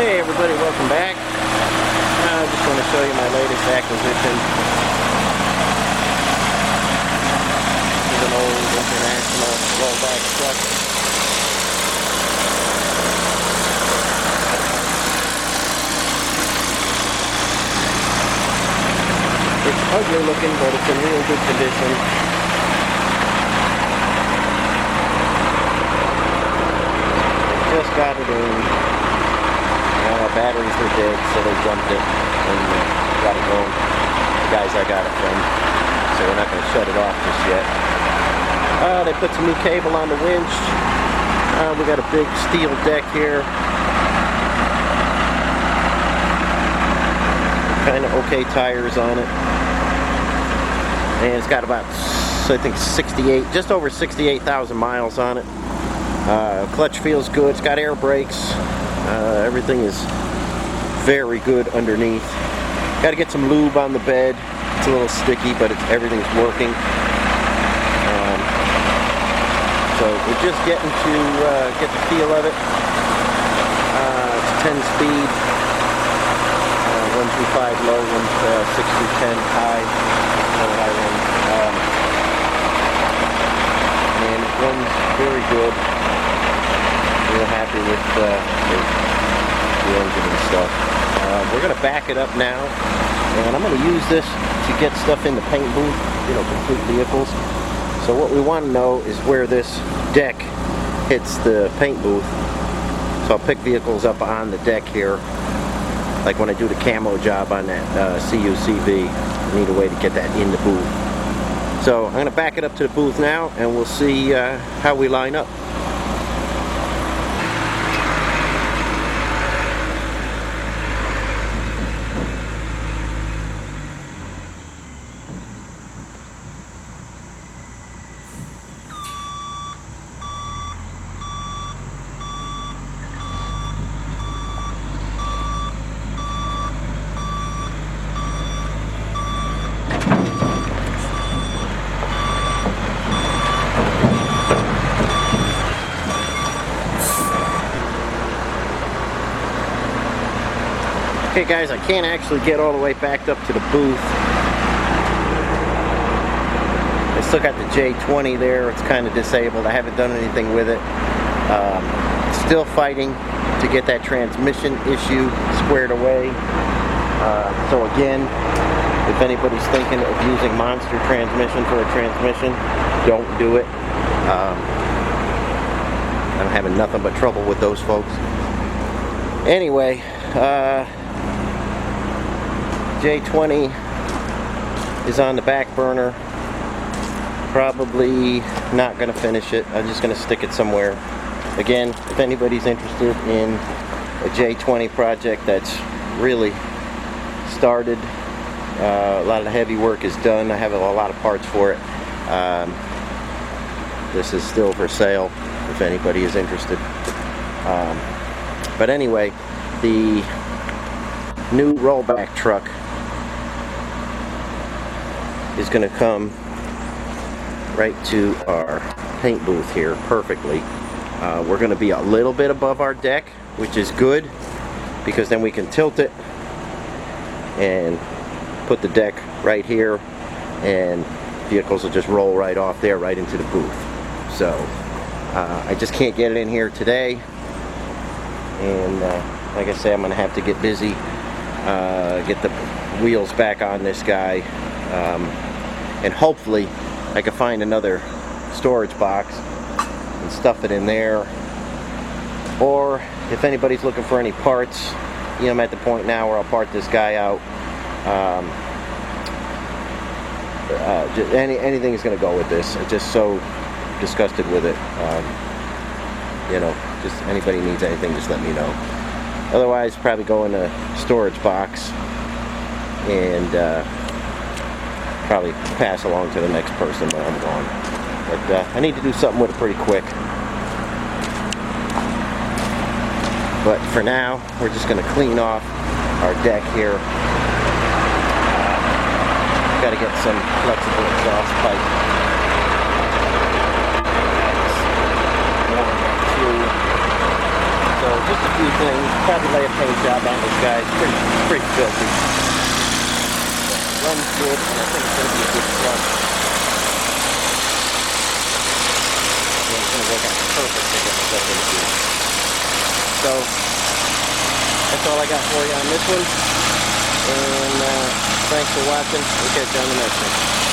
Hey everybody, welcome back. I just want to show you my latest acquisition. This is an old International rollback truck. It's ugly looking, but it's in real good condition. Just got it in. Batteries were dead, so they jumped it and got it going. The guys I got it from, so we're not going to shut it off just yet. They put some new cable on the winch. We got a big steel deck here. Kind of okay tires on it, and it's got about, I think, 68, just over 68,000 miles on it. Clutch feels good. It's got air brakes. Everything is very good underneath. Got to get some lube on the bed. It's a little sticky, but everything's working. So we're just getting to get the feel of it. It's 10-speed, 125 low, 160-10 high, high end. And it runs very good. Real happy with the engine and stuff. We're going to back it up now, and I'm going to use this to get stuff in the paint booth, complete vehicles. So what we want to know is where this deck hits the paint booth. So I'll pick vehicles up on the deck here, like when I do the camo job on that CUCV. I need a way to get that in the booth. So I'm going to back it up to the booth now, and we'll see how we line up. Okay guys, I can't actually get all the way backed up to the booth. I still got the J20 there. It's kind of disabled. I haven't done anything with it. Still fighting to get that transmission issue squared away. So again, if anybody's thinking of using Monster transmission for a transmission, don't do it. I'm having nothing but trouble with those folks. Anyway, J20 is on the back burner. Probably not going to finish it. I'm just going to stick it somewhere. Again, if anybody's interested in a J20 project that's really started, a lot of the heavy work is done. I have a lot of parts for it. This is still for sale if anybody is interested. But anyway, the new rollback truck is going to come right to our paint booth here perfectly. We're going to be a little bit above our deck, which is good, because then we can tilt it and put the deck right here, and vehicles will just roll right off there, right into the booth. So I just can't get it in here today, and like I say, I'm going to have to get busy, get the wheels back on this guy, and hopefully I can find another storage box and stuff it in there. Or if anybody's looking for any parts, I'm at the point now where I'll part this guy out. Anything is going to go with this. I'm just so disgusted with it. Just anybody needs anything, just let me know. Otherwise, probably go in a storage box and probably pass along to the next person when I'm gone. But I need to do something with it pretty quick. But for now, we're just going to clean off our deck here. Got to get some flexible exhaust pipe. So just a few things. Probably lay a paint job on this guy. It's pretty filthy. Runs good, and I think it's going to be a good plug. And it's going to work out perfect to get myself into it. So, that's all I got for you on this one. And thanks for watching. We'll catch you on the next one.